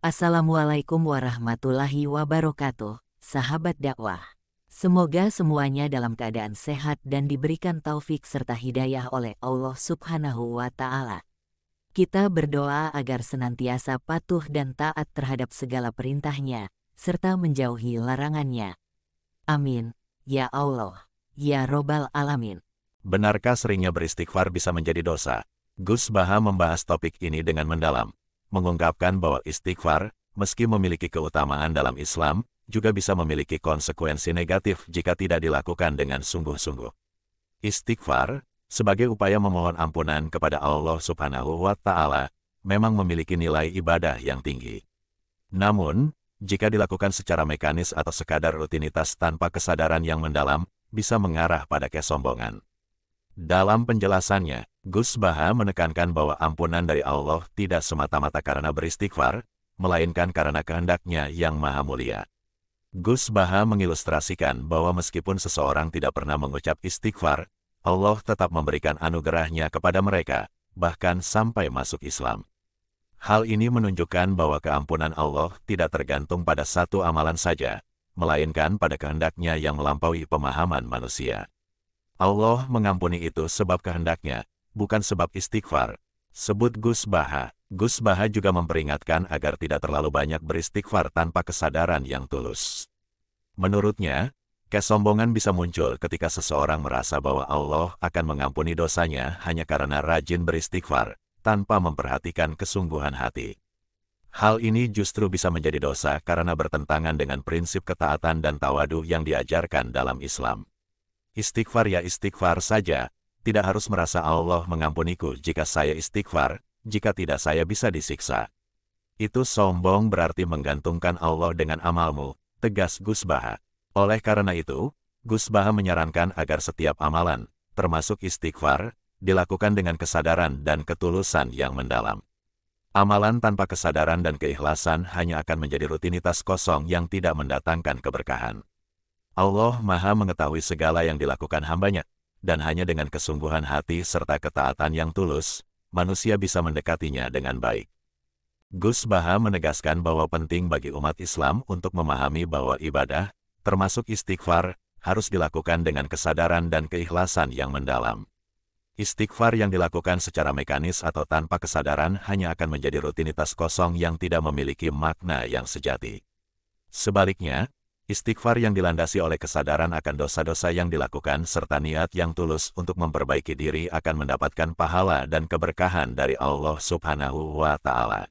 Assalamualaikum warahmatullahi wabarakatuh, sahabat dakwah. Semoga semuanya dalam keadaan sehat dan diberikan taufik serta hidayah oleh Allah Subhanahu wa Ta'ala. Kita berdoa agar senantiasa patuh dan taat terhadap segala perintahnya, serta menjauhi larangannya. Amin, ya Allah, ya Robbal Alamin. Benarkah seringnya beristighfar bisa menjadi dosa? Gus Baha membahas topik ini dengan mendalam, mengungkapkan bahwa istighfar, meski memiliki keutamaan dalam Islam, juga bisa memiliki konsekuensi negatif jika tidak dilakukan dengan sungguh-sungguh. Istighfar, sebagai upaya memohon ampunan kepada Allah Subhanahu wa Ta'ala, memang memiliki nilai ibadah yang tinggi. Namun, jika dilakukan secara mekanis atau sekadar rutinitas tanpa kesadaran yang mendalam, bisa mengarah pada kesombongan. Dalam penjelasannya, Gus Baha menekankan bahwa ampunan dari Allah tidak semata-mata karena beristighfar, melainkan karena kehendaknya yang maha mulia. Gus Baha mengilustrasikan bahwa meskipun seseorang tidak pernah mengucap istighfar, Allah tetap memberikan anugerahnya kepada mereka, bahkan sampai masuk Islam. Hal ini menunjukkan bahwa keampunan Allah tidak tergantung pada satu amalan saja, melainkan pada kehendaknya yang melampaui pemahaman manusia. Allah mengampuni itu sebab kehendaknya, bukan sebab istighfar, sebut Gus Baha. Gus Baha juga memperingatkan agar tidak terlalu banyak beristighfar tanpa kesadaran yang tulus. Menurutnya, kesombongan bisa muncul ketika seseorang merasa bahwa Allah akan mengampuni dosanya hanya karena rajin beristighfar, tanpa memperhatikan kesungguhan hati. Hal ini justru bisa menjadi dosa karena bertentangan dengan prinsip ketaatan dan tawadu yang diajarkan dalam Islam. Istighfar ya istighfar saja, tidak harus merasa Allah mengampuniku jika saya istighfar, jika tidak saya bisa disiksa. Itu sombong berarti menggantungkan Allah dengan amalmu, tegas Gus Baha. Oleh karena itu, Gus Baha menyarankan agar setiap amalan, termasuk istighfar, dilakukan dengan kesadaran dan ketulusan yang mendalam. Amalan tanpa kesadaran dan keikhlasan hanya akan menjadi rutinitas kosong yang tidak mendatangkan keberkahan. Allah Maha mengetahui segala yang dilakukan hambanya, dan hanya dengan kesungguhan hati serta ketaatan yang tulus, manusia bisa mendekatinya dengan baik. Gus Baha menegaskan bahwa penting bagi umat Islam untuk memahami bahwa ibadah, termasuk istighfar, harus dilakukan dengan kesadaran dan keikhlasan yang mendalam. Istighfar yang dilakukan secara mekanis atau tanpa kesadaran hanya akan menjadi rutinitas kosong yang tidak memiliki makna yang sejati. Sebaliknya, istighfar yang dilandasi oleh kesadaran akan dosa-dosa yang dilakukan serta niat yang tulus untuk memperbaiki diri akan mendapatkan pahala dan keberkahan dari Allah Subhanahu wa Ta'ala.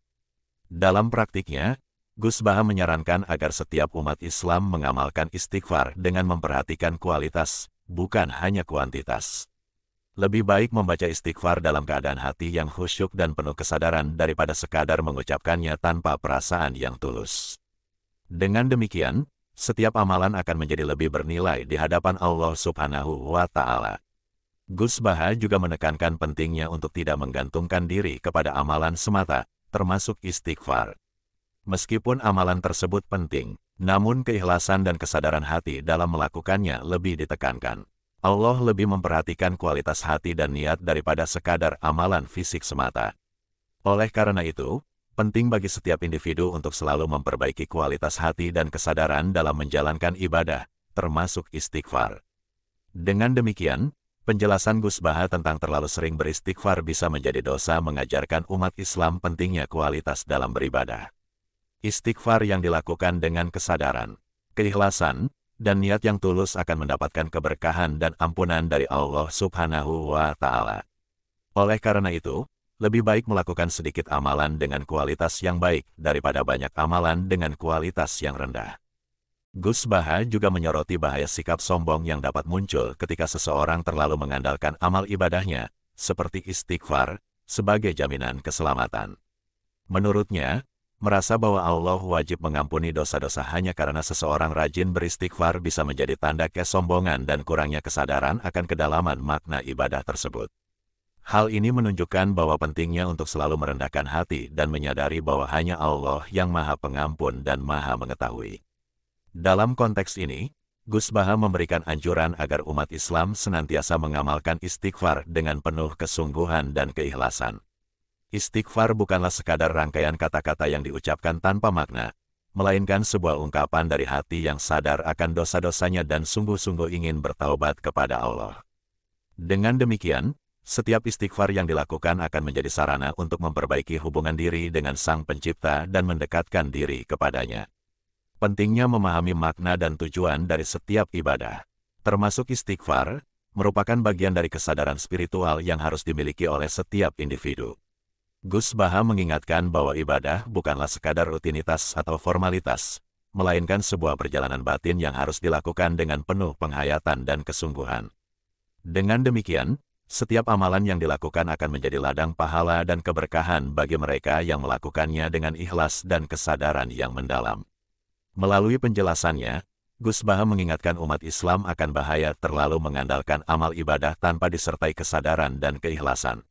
Dalam praktiknya, Gus Baha menyarankan agar setiap umat Islam mengamalkan istighfar dengan memperhatikan kualitas, bukan hanya kuantitas. Lebih baik membaca istighfar dalam keadaan hati yang khusyuk dan penuh kesadaran daripada sekadar mengucapkannya tanpa perasaan yang tulus. Dengan demikian, setiap amalan akan menjadi lebih bernilai di hadapan Allah Subhanahu wa Ta'ala. Gus Baha juga menekankan pentingnya untuk tidak menggantungkan diri kepada amalan semata, termasuk istighfar. Meskipun amalan tersebut penting, namun keikhlasan dan kesadaran hati dalam melakukannya lebih ditekankan. Allah lebih memperhatikan kualitas hati dan niat daripada sekadar amalan fisik semata. Oleh karena itu, penting bagi setiap individu untuk selalu memperbaiki kualitas hati dan kesadaran dalam menjalankan ibadah, termasuk istighfar. Dengan demikian, penjelasan Gus Baha tentang terlalu sering beristighfar bisa menjadi dosa mengajarkan umat Islam pentingnya kualitas dalam beribadah. Istighfar yang dilakukan dengan kesadaran, keikhlasan, dan niat yang tulus akan mendapatkan keberkahan dan ampunan dari Allah Subhanahu wa Ta'ala. Oleh karena itu, lebih baik melakukan sedikit amalan dengan kualitas yang baik daripada banyak amalan dengan kualitas yang rendah. Gus Baha juga menyoroti bahaya sikap sombong yang dapat muncul ketika seseorang terlalu mengandalkan amal ibadahnya, seperti istighfar, sebagai jaminan keselamatan. Menurutnya, merasa bahwa Allah wajib mengampuni dosa-dosa hanya karena seseorang rajin beristighfar bisa menjadi tanda kesombongan dan kurangnya kesadaran akan kedalaman makna ibadah tersebut. Hal ini menunjukkan bahwa pentingnya untuk selalu merendahkan hati dan menyadari bahwa hanya Allah yang Maha Pengampun dan Maha Mengetahui. Dalam konteks ini, Gus Baha memberikan anjuran agar umat Islam senantiasa mengamalkan istighfar dengan penuh kesungguhan dan keikhlasan. Istighfar bukanlah sekadar rangkaian kata-kata yang diucapkan tanpa makna, melainkan sebuah ungkapan dari hati yang sadar akan dosa-dosanya dan sungguh-sungguh ingin bertaubat kepada Allah. Dengan demikian, setiap istighfar yang dilakukan akan menjadi sarana untuk memperbaiki hubungan diri dengan Sang Pencipta dan mendekatkan diri kepadanya. Pentingnya memahami makna dan tujuan dari setiap ibadah, termasuk istighfar, merupakan bagian dari kesadaran spiritual yang harus dimiliki oleh setiap individu. Gus Baha mengingatkan bahwa ibadah bukanlah sekadar rutinitas atau formalitas, melainkan sebuah perjalanan batin yang harus dilakukan dengan penuh penghayatan dan kesungguhan. Dengan demikian, setiap amalan yang dilakukan akan menjadi ladang pahala dan keberkahan bagi mereka yang melakukannya dengan ikhlas dan kesadaran yang mendalam. Melalui penjelasannya, Gus Baha mengingatkan umat Islam akan bahaya terlalu mengandalkan amal ibadah tanpa disertai kesadaran dan keikhlasan.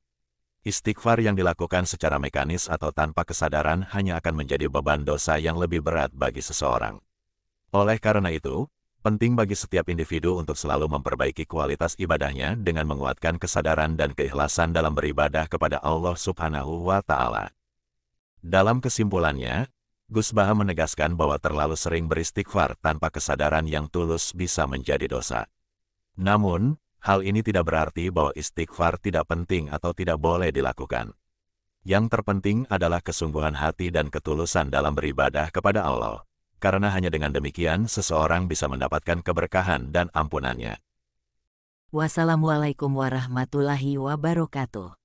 Istighfar yang dilakukan secara mekanis atau tanpa kesadaran hanya akan menjadi beban dosa yang lebih berat bagi seseorang. Oleh karena itu, penting bagi setiap individu untuk selalu memperbaiki kualitas ibadahnya dengan menguatkan kesadaran dan keikhlasan dalam beribadah kepada Allah Subhanahu wa Ta'ala. Dalam kesimpulannya, Gus Baha menegaskan bahwa terlalu sering beristighfar tanpa kesadaran yang tulus bisa menjadi dosa. Namun, hal ini tidak berarti bahwa istighfar tidak penting atau tidak boleh dilakukan. Yang terpenting adalah kesungguhan hati dan ketulusan dalam beribadah kepada Allah, karena hanya dengan demikian seseorang bisa mendapatkan keberkahan dan ampunannya. Wassalamualaikum warahmatullahi wabarakatuh.